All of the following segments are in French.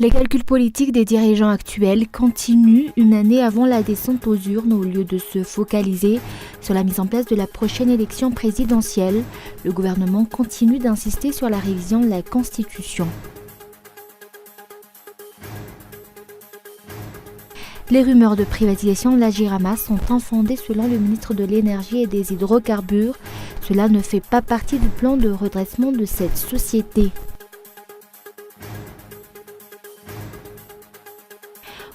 Les calculs politiques des dirigeants actuels continuent une année avant la descente aux urnes au lieu de se focaliser sur la mise en place de la prochaine élection présidentielle. Le gouvernement continue d'insister sur la révision de la Constitution. Les rumeurs de privatisation de la Jirama sont infondées selon le ministre de l'Énergie et des Hydrocarbures. Cela ne fait pas partie du plan de redressement de cette société.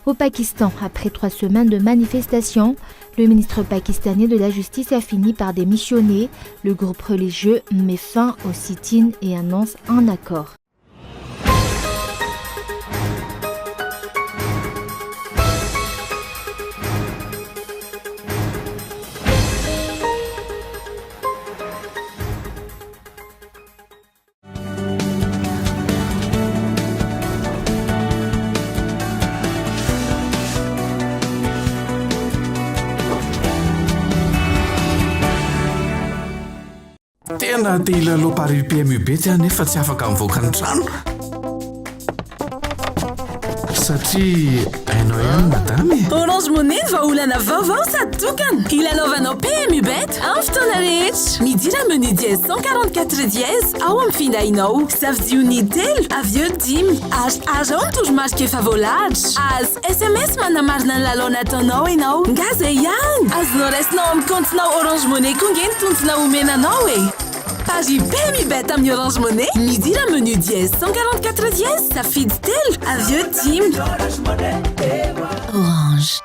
Au Pakistan, après 3 semaines de manifestations, le ministre pakistanais de la Justice a fini par démissionner. Le groupe religieux met fin au sit-in et annonce un accord. Tena te ilalo pari PMUB tsy anefa tsy afaka mivoaka ny trano satria hainao ihany madame. Orange Money vahaolana vaovao sady tokana. Ilalaovanao PMUBet amin'ny fotoana rehetra. Midira menu dièse 144 dièse ao amin'ny findainao. Savidio ny telo avy eo 10 ary ao ny toromarika efa voalahatra. Azo SMS manamarina ny lalao nataonao ianao. Nga zay ihany. Azonao raisinao amin'ny comptenao Orange Money koa nge ny tontona omenanao e. Page PMUBet amin'ny Orange Money. Midira menu dièse 144 dièse safidy telo avy eo 10. Orange.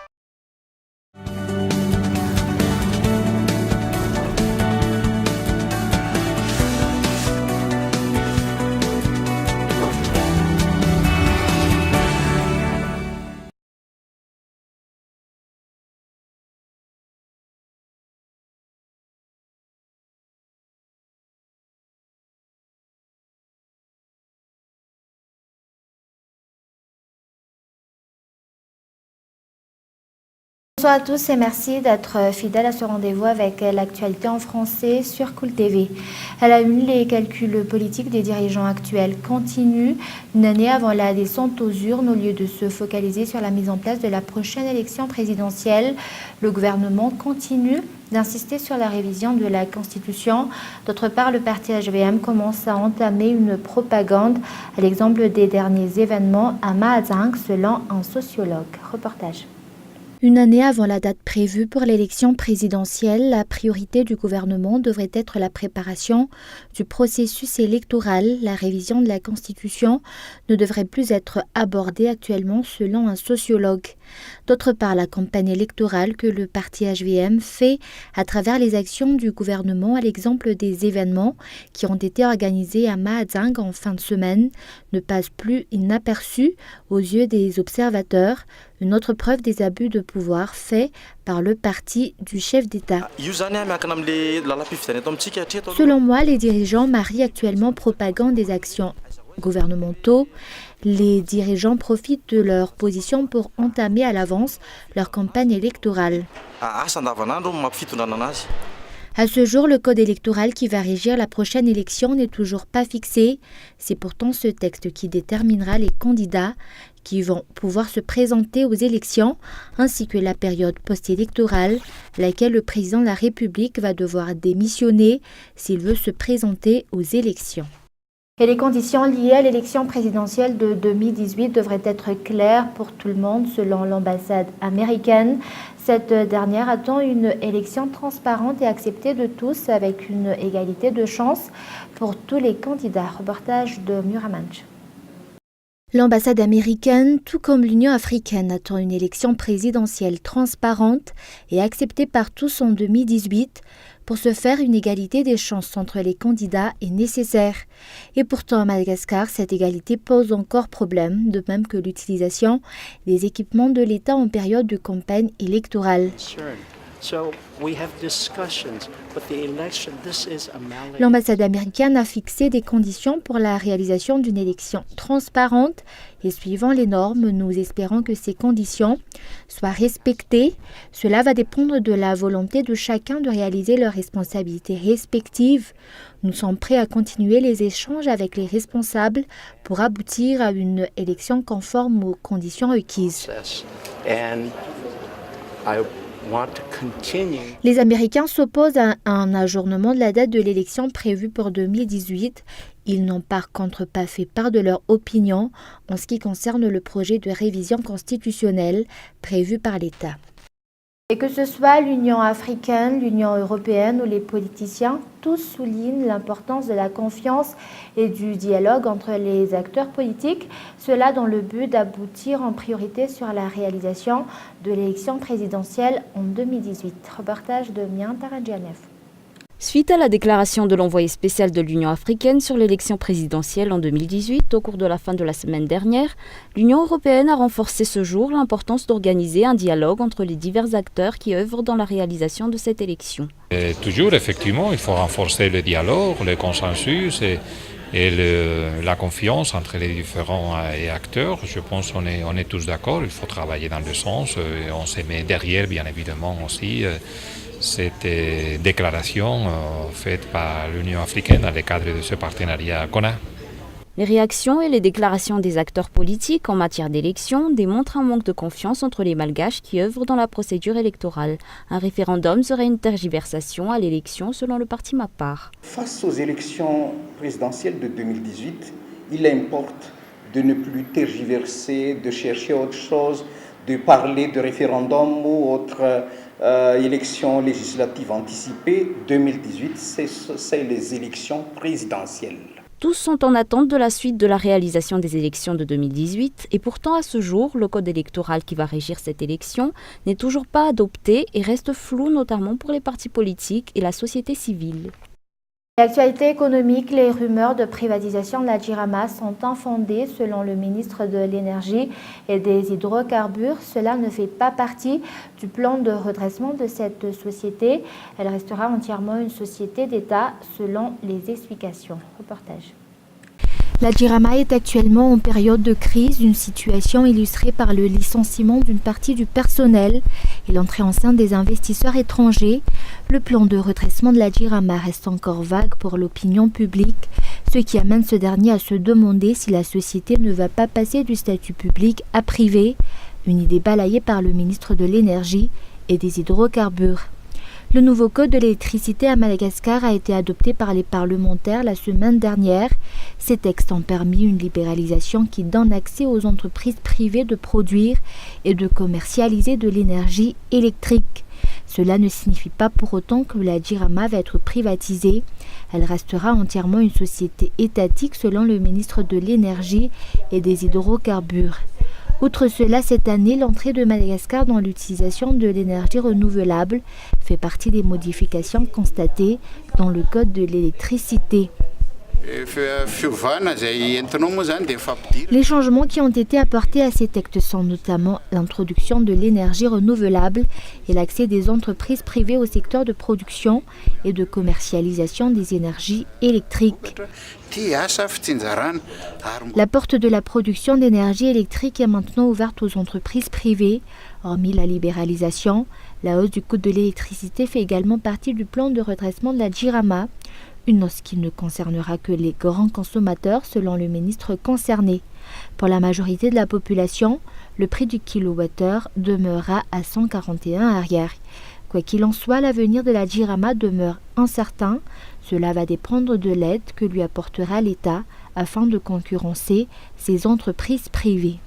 Bonsoir à tous et merci d'être fidèles à ce rendez-vous avec l'actualité en français sur Cool TV. À la une, les calculs politiques des dirigeants actuels continuent une année avant la descente aux urnes au lieu de se focaliser sur la mise en place de la prochaine élection présidentielle. Le gouvernement continue d'insister sur la révision de la Constitution. D'autre part, le parti HVM commence à entamer une propagande à l'exemple des derniers événements à Mahajang selon un sociologue. Reportage. Une année avant la date prévue pour l'élection présidentielle, la priorité du gouvernement devrait être la préparation du processus électoral. La révision de la Constitution ne devrait plus être abordée actuellement selon un sociologue. D'autre part, la campagne électorale que le parti HVM fait à travers les actions du gouvernement, à l'exemple des événements qui ont été organisés à Mahajang en fin de semaine, ne passe plus inaperçue aux yeux des observateurs. Une autre preuve des abus de pouvoir faits par le parti du chef d'État. Selon moi, les dirigeants marient actuellement propagande des actions gouvernementaux. Les dirigeants profitent de leur position pour entamer à l'avance leur campagne électorale. À ce jour, le code électoral qui va régir la prochaine élection n'est toujours pas fixé. C'est pourtant ce texte qui déterminera les candidats qui vont pouvoir se présenter aux élections, ainsi que la période post-électorale, laquelle le président de la République va devoir démissionner s'il veut se présenter aux élections. Et les conditions liées à l'élection présidentielle de 2018 devraient être claires pour tout le monde, selon l'ambassade américaine. Cette dernière attend une élection transparente et acceptée de tous, avec une égalité de chance pour tous les candidats. Reportage de Muramanch. L'ambassade américaine, tout comme l'Union africaine, attend une élection présidentielle transparente et acceptée par tous en 2018. Pour ce faire, une égalité des chances entre les candidats est nécessaire. Et pourtant, à Madagascar, cette égalité pose encore problème, de même que l'utilisation des équipements de l'État en période de campagne électorale. L'ambassade américaine a fixé des conditions pour la réalisation d'une élection transparente et suivant les normes, nous espérons que ces conditions soient respectées. Cela va dépendre de la volonté de chacun de réaliser leurs responsabilités respectives. Nous sommes prêts à continuer les échanges avec les responsables pour aboutir à une élection conforme aux conditions requises. Les Américains s'opposent à un ajournement de la date de l'élection prévue pour 2018. Ils n'ont par contre pas fait part de leur opinion en ce qui concerne le projet de révision constitutionnelle prévu par l'État. Et que ce soit l'Union africaine, l'Union européenne ou les politiciens, tous soulignent l'importance de la confiance et du dialogue entre les acteurs politiques, cela dans le but d'aboutir en priorité sur la réalisation de l'élection présidentielle en 2018. Reportage de Mian Taradjanev. Suite à la déclaration de l'envoyé spécial de l'Union africaine sur l'élection présidentielle en 2018, au cours de la fin de la semaine dernière, l'Union européenne a renforcé ce jour l'importance d'organiser un dialogue entre les divers acteurs qui œuvrent dans la réalisation de cette élection. Toujours, effectivement, il faut renforcer le dialogue, le consensus et la confiance entre les différents acteurs. Je pense qu'on est tous d'accord, il faut travailler dans le sens, on se met derrière, bien évidemment, aussi. Cette déclaration faite par l'Union africaine dans le cadre de ce partenariat qu'on a. Les réactions et les déclarations des acteurs politiques en matière d'élection démontrent un manque de confiance entre les Malgaches qui œuvrent dans la procédure électorale. Un référendum serait une tergiversation à l'élection selon le parti Mapar. Face aux élections présidentielles de 2018, il importe de ne plus tergiverser, de chercher autre chose, de parler de référendum ou autre élections législatives anticipées. 2018, c'est les élections présidentielles. Tous sont en attente de la suite de la réalisation des élections de 2018 et pourtant à ce jour, le code électoral qui va régir cette élection n'est toujours pas adopté et reste flou notamment pour les partis politiques et la société civile. L'actualité économique, les rumeurs de privatisation de la Jirama sont infondées selon le ministre de l'Énergie et des Hydrocarbures. Cela ne fait pas partie du plan de redressement de cette société. Elle restera entièrement une société d'État selon les explications. Reportage. La Jirama est actuellement en période de crise, une situation illustrée par le licenciement d'une partie du personnel et l'entrée en scène des investisseurs étrangers. Le plan de redressement de la Jirama reste encore vague pour l'opinion publique, ce qui amène ce dernier à se demander si la société ne va pas passer du statut public à privé, une idée balayée par le ministre de l'Énergie et des Hydrocarbures. Le nouveau code de l'électricité à Madagascar a été adopté par les parlementaires la semaine dernière. Ces textes ont permis une libéralisation qui donne accès aux entreprises privées de produire et de commercialiser de l'énergie électrique. Cela ne signifie pas pour autant que la Jirama va être privatisée. Elle restera entièrement une société étatique selon le ministre de l'Énergie et des Hydrocarbures. Outre cela, cette année, l'entrée de Madagascar dans l'utilisation de l'énergie renouvelable fait partie des modifications constatées dans le code de l'électricité. Les changements qui ont été apportés à ces textes sont notamment l'introduction de l'énergie renouvelable et l'accès des entreprises privées au secteur de production et de commercialisation des énergies électriques. La porte de la production d'énergie électrique est maintenant ouverte aux entreprises privées. Hormis la libéralisation, la hausse du coût de l'électricité fait également partie du plan de redressement de la Jirama. Une hausse qui ne concernera que les grands consommateurs selon le ministre concerné. Pour la majorité de la population, le prix du kilowattheure demeurera à 141 arrière. Quoi qu'il en soit, l'avenir de la Jirama demeure incertain. Cela va dépendre de l'aide que lui apportera l'État afin de concurrencer ces entreprises privées.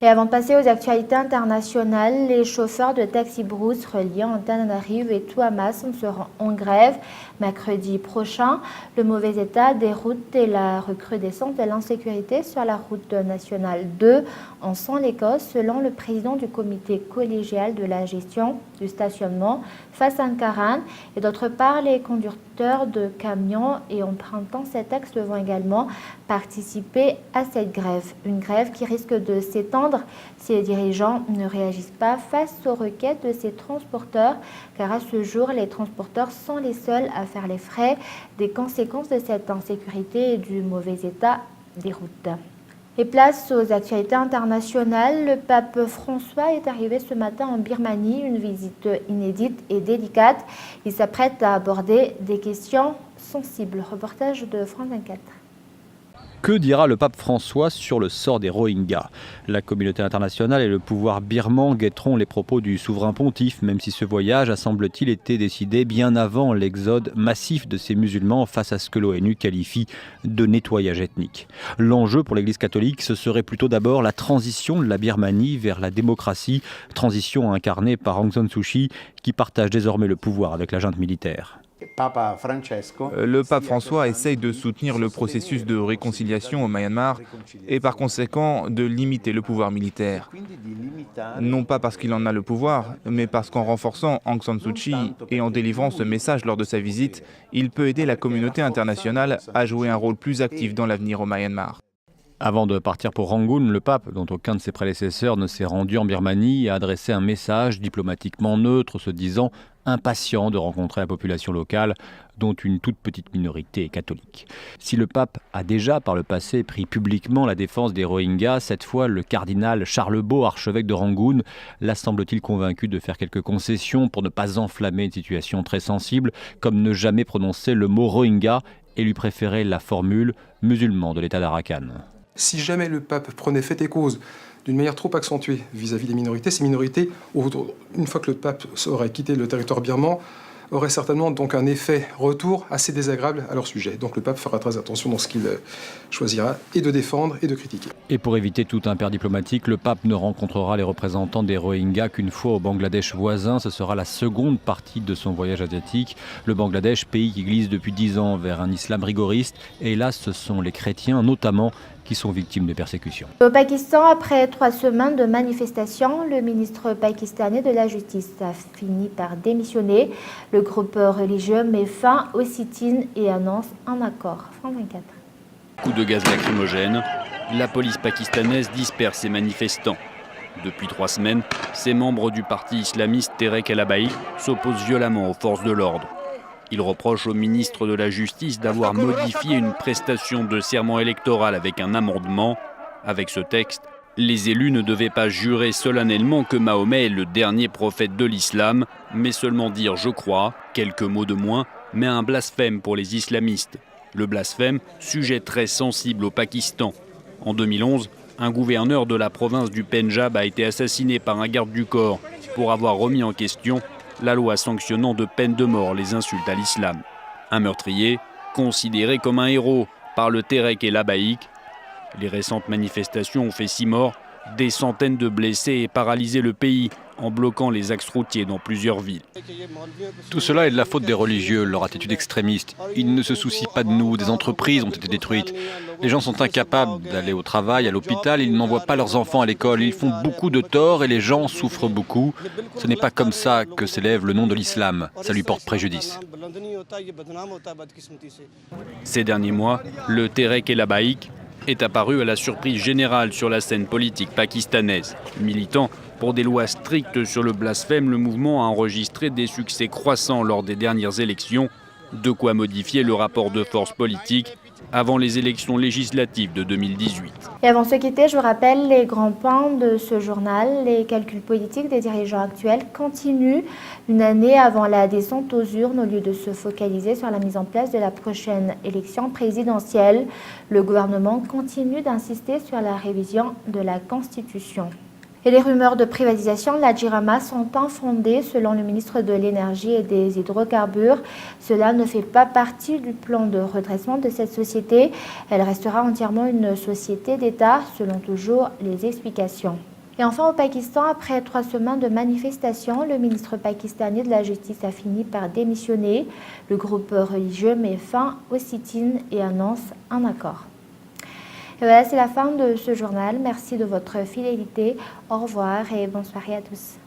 Et avant de passer aux actualités internationales, les chauffeurs de taxi brousse reliant Antananarivo et Tuamas seront en grève mercredi prochain. Le mauvais état des routes et la recrudescence de l'insécurité sur la route nationale 2 en sont les causes, selon le président du comité collégial de la gestion du stationnement, Fassan Karan. Et d'autre part, les conducteurs conducteurs de camions et empruntant cet axe vont également participer à cette grève. Une grève qui risque de s'étendre si les dirigeants ne réagissent pas face aux requêtes de ces transporteurs, car à ce jour, les transporteurs sont les seuls à faire les frais des conséquences de cette insécurité et du mauvais état des routes. Et place aux actualités internationales, le pape François est arrivé ce matin en Birmanie, une visite inédite et délicate. Il s'apprête à aborder des questions sensibles. Reportage de France 24. Que dira le pape François sur le sort des Rohingyas? La communauté internationale et le pouvoir birman guetteront les propos du souverain pontife, même si ce voyage a semble-t-il été décidé bien avant l'exode massif de ces musulmans face à ce que l'ONU qualifie de nettoyage ethnique. L'enjeu pour l'Église catholique, ce serait plutôt d'abord la transition de la Birmanie vers la démocratie, transition incarnée par Aung San Suu Kyi, qui partage désormais le pouvoir avec la junte militaire. Le pape François essaye de soutenir le processus de réconciliation au Myanmar et par conséquent de limiter le pouvoir militaire. Non pas parce qu'il en a le pouvoir, mais parce qu'en renforçant Aung San Suu Kyi et en délivrant ce message lors de sa visite, il peut aider la communauté internationale à jouer un rôle plus actif dans l'avenir au Myanmar. Avant de partir pour Rangoon, le pape, dont aucun de ses prédécesseurs ne s'est rendu en Birmanie, a adressé un message diplomatiquement neutre, se disant impatient de rencontrer la population locale, dont une toute petite minorité est catholique. Si le pape a déjà par le passé pris publiquement la défense des Rohingyas, cette fois le cardinal Charles Beau, archevêque de Rangoon, l'a semble-t-il convaincu de faire quelques concessions pour ne pas enflammer une situation très sensible, comme ne jamais prononcer le mot Rohingya et lui préférer la formule musulman de l'État d'Arakan. Si jamais le pape prenait fait et cause d'une manière trop accentuée vis-à-vis des minorités, ces minorités, une fois que le pape aurait quitté le territoire birman, auraient certainement donc un effet retour assez désagréable à leur sujet. Donc le pape fera très attention dans ce qu'il choisira et de défendre et de critiquer. Et pour éviter tout impair diplomatique, le pape ne rencontrera les représentants des Rohingyas qu'une fois au Bangladesh voisin. Ce sera la seconde partie de son voyage asiatique. Le Bangladesh, pays qui glisse depuis 10 ans vers un islam rigoriste. Et là, ce sont les chrétiens notamment qui sont victimes de persécutions. Au Pakistan, après 3 semaines de manifestations, le ministre pakistanais de la Justice a fini par démissionner. Le groupe religieux met fin au sit-in et annonce un accord. France 24. Coup de gaz lacrymogène, la police pakistanaise disperse ses manifestants. Depuis 3 semaines, ces membres du parti islamiste Tehreek el-Abaï s'opposent violemment aux forces de l'ordre. Il reproche au ministre de la Justice d'avoir modifié une prestation de serment électoral avec un amendement. Avec ce texte, les élus ne devaient pas jurer solennellement que Mahomet est le dernier prophète de l'islam, mais seulement dire « je crois », quelques mots de moins, mais un blasphème pour les islamistes. Le blasphème, sujet très sensible au Pakistan. En 2011, un gouverneur de la province du Pendjab a été assassiné par un garde du corps pour avoir remis en question la loi sanctionnant de peine de mort les insultes à l'islam. Un meurtrier considéré comme un héros par le Tehreek el-Abaï. Les récentes manifestations ont fait 6 morts, des centaines de blessés et paralysé le pays en bloquant les axes routiers dans plusieurs villes. Tout cela est de la faute des religieux, leur attitude extrémiste. Ils ne se soucient pas de nous, des entreprises ont été détruites. Les gens sont incapables d'aller au travail, à l'hôpital, ils n'envoient pas leurs enfants à l'école. Ils font beaucoup de tort et les gens souffrent beaucoup. Ce n'est pas comme ça que s'élève le nom de l'islam. Ça lui porte préjudice. Ces derniers mois, le Tehreek el-Abaï est apparu à la surprise générale sur la scène politique pakistanaise. Militant pour des lois strictes sur le blasphème, le mouvement a enregistré des succès croissants lors des dernières élections, de quoi modifier le rapport de force politique avant les élections législatives de 2018. Et avant de se quitter, je vous rappelle les grands points de ce journal. Les calculs politiques des dirigeants actuels continuent une année avant la descente aux urnes au lieu de se focaliser sur la mise en place de la prochaine élection présidentielle. Le gouvernement continue d'insister sur la révision de la Constitution. Et les rumeurs de privatisation de la Jirama sont infondées selon le ministre de l'Énergie et des Hydrocarbures. Cela ne fait pas partie du plan de redressement de cette société. Elle restera entièrement une société d'État, selon toujours les explications. Et enfin au Pakistan, après 3 semaines de manifestations, le ministre pakistanais de la Justice a fini par démissionner. Le groupe religieux met fin au sit-in et annonce un accord. Et voilà, c'est la fin de ce journal. Merci de votre fidélité. Au revoir et bonne soirée à tous.